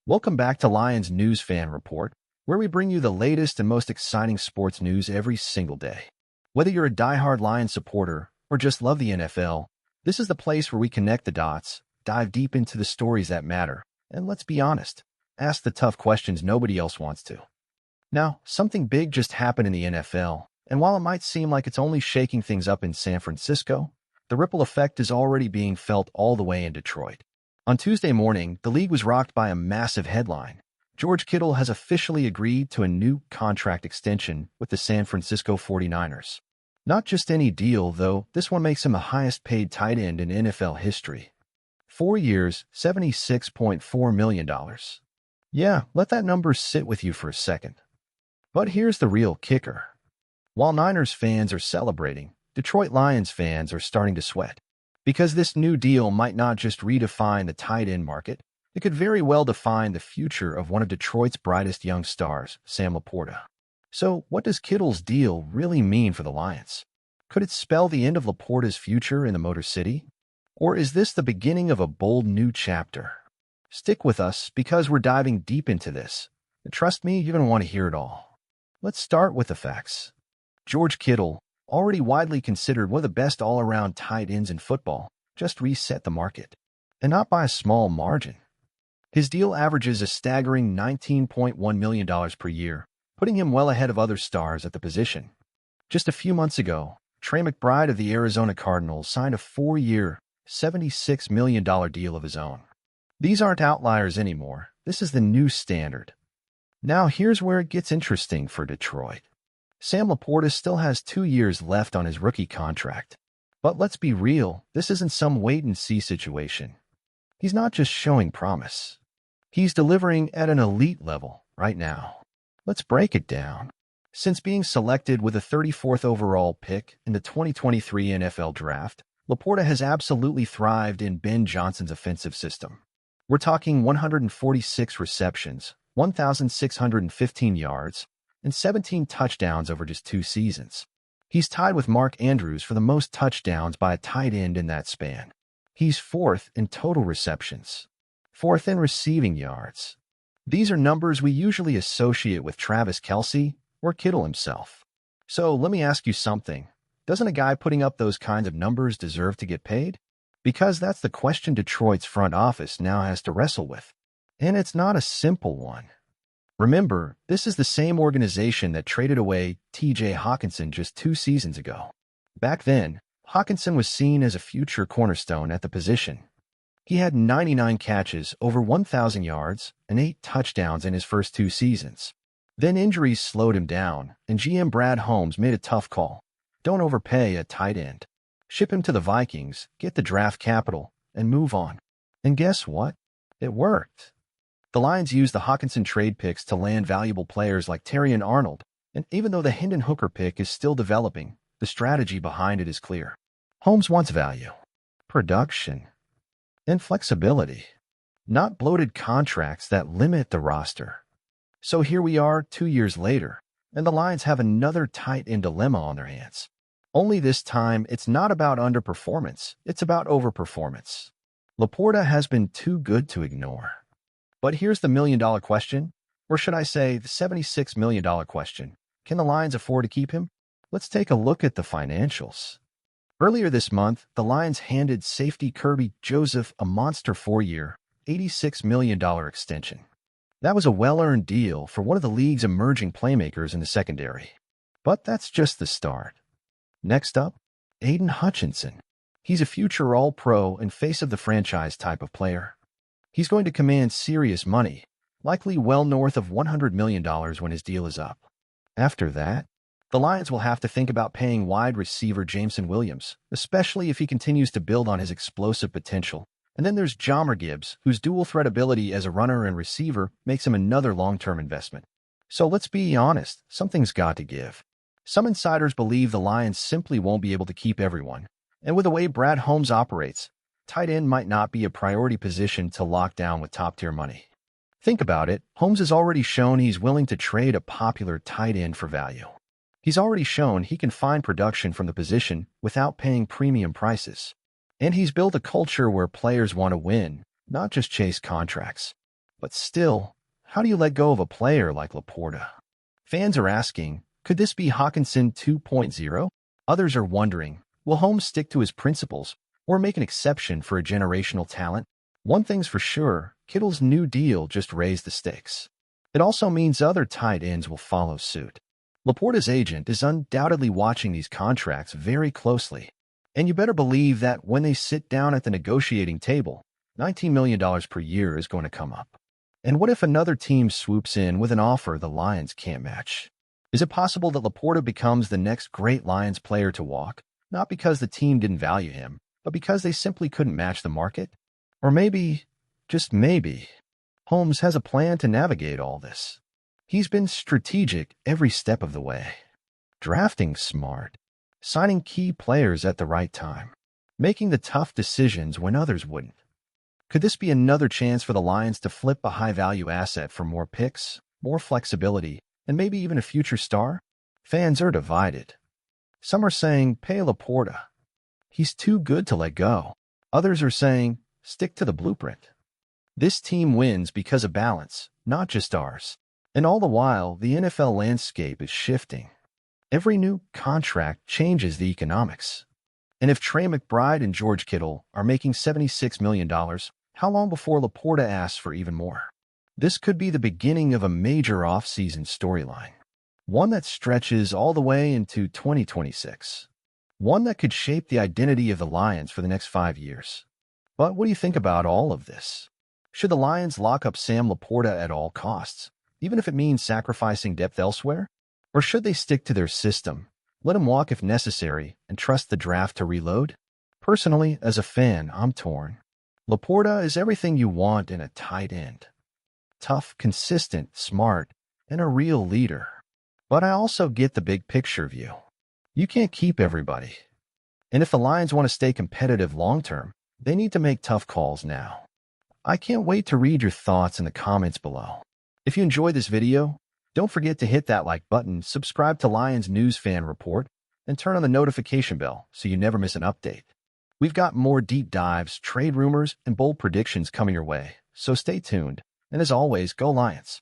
Welcome back to Lions News Fan Report, where we bring you the latest and most exciting sports news every single day. Whether you're a diehard Lions supporter or just love the NFL, this is the place where we connect the dots, dive deep into the stories that matter, and let's be honest, ask the tough questions nobody else wants to. Now, something big just happened in the NFL, and while it might seem like it's only shaking things up in San Francisco, the ripple effect is already being felt all the way in Detroit. On Tuesday morning, the league was rocked by a massive headline. George Kittle has officially agreed to a new contract extension with the San Francisco 49ers. Not just any deal, though, this one makes him the highest-paid tight end in NFL history. 4 years, $76.4 million. Yeah, let that number sit with you for a second. But here's the real kicker. While Niners fans are celebrating, Detroit Lions fans are starting to sweat. Because this new deal might not just redefine the tight end market, it could very well define the future of one of Detroit's brightest young stars, Sam LaPorta. So, what does Kittle's deal really mean for the Lions? Could it spell the end of LaPorta's future in the Motor City? Or is this the beginning of a bold new chapter? Stick with us because we're diving deep into this. And trust me, you're going to want to hear it all. Let's start with the facts. George Kittle, already widely considered one of the best all-around tight ends in football, just reset the market. And not by a small margin. His deal averages a staggering $19.1 million per year, putting him well ahead of other stars at the position. Just a few months ago, Trey McBride of the Arizona Cardinals signed a 4-year, $76 million deal of his own. These aren't outliers anymore. This is the new standard. Now here's where it gets interesting for Detroit. Sam LaPorta still has 2 years left on his rookie contract. But let's be real, this isn't some wait-and-see situation. He's not just showing promise. He's delivering at an elite level right now. Let's break it down. Since being selected with the 34th overall pick in the 2023 NFL Draft, LaPorta has absolutely thrived in Ben Johnson's offensive system. We're talking 146 receptions, 1,615 yards, and 17 touchdowns over just 2 seasons. He's tied with Mark Andrews for the most touchdowns by a tight end in that span. He's 4th in total receptions, 4th in receiving yards. These are numbers we usually associate with Travis Kelce or Kittle himself. So let me ask you something. Doesn't a guy putting up those kinds of numbers deserve to get paid? Because that's the question Detroit's front office now has to wrestle with. And it's not a simple one. Remember, this is the same organization that traded away T.J. Hockenson just 2 seasons ago. Back then, Hockenson was seen as a future cornerstone at the position. He had 99 catches, over 1,000 yards, and 8 touchdowns in his first 2 seasons. Then injuries slowed him down, and GM Brad Holmes made a tough call. Don't overpay a tight end. Ship him to the Vikings, get the draft capital, and move on. And guess what? It worked. The Lions used the Hockenson trade picks to land valuable players like Terrion Arnold, and even though the Hendon Hooker pick is still developing, the strategy behind it is clear. Holmes wants value, production, and flexibility, not bloated contracts that limit the roster. So here we are 2 years later, and the Lions have another tight end dilemma on their hands. Only this time, it's not about underperformance, it's about overperformance. LaPorta has been too good to ignore. But here's the million-dollar question, or should I say the $76 million question. Can the Lions afford to keep him? Let's take a look at the financials. Earlier this month, the Lions handed safety Kirby Joseph a monster 4-year, $86 million extension. That was a well-earned deal for one of the league's emerging playmakers in the secondary. But that's just the start. Next up, Aiden Hutchinson. He's a future All-Pro and face of the franchise type of player. He's going to command serious money, likely well north of $100 million when his deal is up. After that, the Lions will have to think about paying wide receiver Jameson Williams, especially if he continues to build on his explosive potential. And then there's Jahmyr Gibbs, whose dual threat ability as a runner and receiver makes him another long-term investment. So let's be honest, something's got to give. Some insiders believe the Lions simply won't be able to keep everyone. And with the way Brad Holmes operates, tight end might not be a priority position to lock down with top-tier money. Think about it, Holmes has already shown he's willing to trade a popular tight end for value. He's already shown he can find production from the position without paying premium prices. And he's built a culture where players want to win, not just chase contracts. But still, how do you let go of a player like LaPorta? Fans are asking, could this be Hawkinson 2.0? Others are wondering, will Holmes stick to his principles or make an exception for a generational talent? One thing's for sure, Kittle's new deal just raised the stakes. It also means other tight ends will follow suit. LaPorta's agent is undoubtedly watching these contracts very closely. And you better believe that when they sit down at the negotiating table, $19 million per year is going to come up. And what if another team swoops in with an offer the Lions can't match? Is it possible that LaPorta becomes the next great Lions player to walk, not because the team didn't value him, but because they simply couldn't match the market? Or maybe, just maybe, Holmes has a plan to navigate all this. He's been strategic every step of the way. Drafting smart, signing key players at the right time, making the tough decisions when others wouldn't. Could this be another chance for the Lions to flip a high-value asset for more picks, more flexibility, and maybe even a future star? Fans are divided. Some are saying, pay LaPorta. He's too good to let go. Others are saying, stick to the blueprint. This team wins because of balance, not just ours. And all the while, the NFL landscape is shifting. Every new contract changes the economics. And if Trey McBride and George Kittle are making $76 million, how long before LaPorta asks for even more? This could be the beginning of a major off-season storyline. One that stretches all the way into 2026. One that could shape the identity of the Lions for the next 5 years. But what do you think about all of this? Should the Lions lock up Sam LaPorta at all costs, even if it means sacrificing depth elsewhere? Or should they stick to their system, let him walk if necessary, and trust the draft to reload? Personally, as a fan, I'm torn. LaPorta is everything you want in a tight end. Tough, consistent, smart, and a real leader. But I also get the big picture view. You can't keep everybody. And if the Lions want to stay competitive long-term, they need to make tough calls now. I can't wait to read your thoughts in the comments below. If you enjoyed this video, don't forget to hit that like button, subscribe to Lions News Fan Report, and turn on the notification bell so you never miss an update. We've got more deep dives, trade rumors, and bold predictions coming your way, so stay tuned. And as always, go Lions!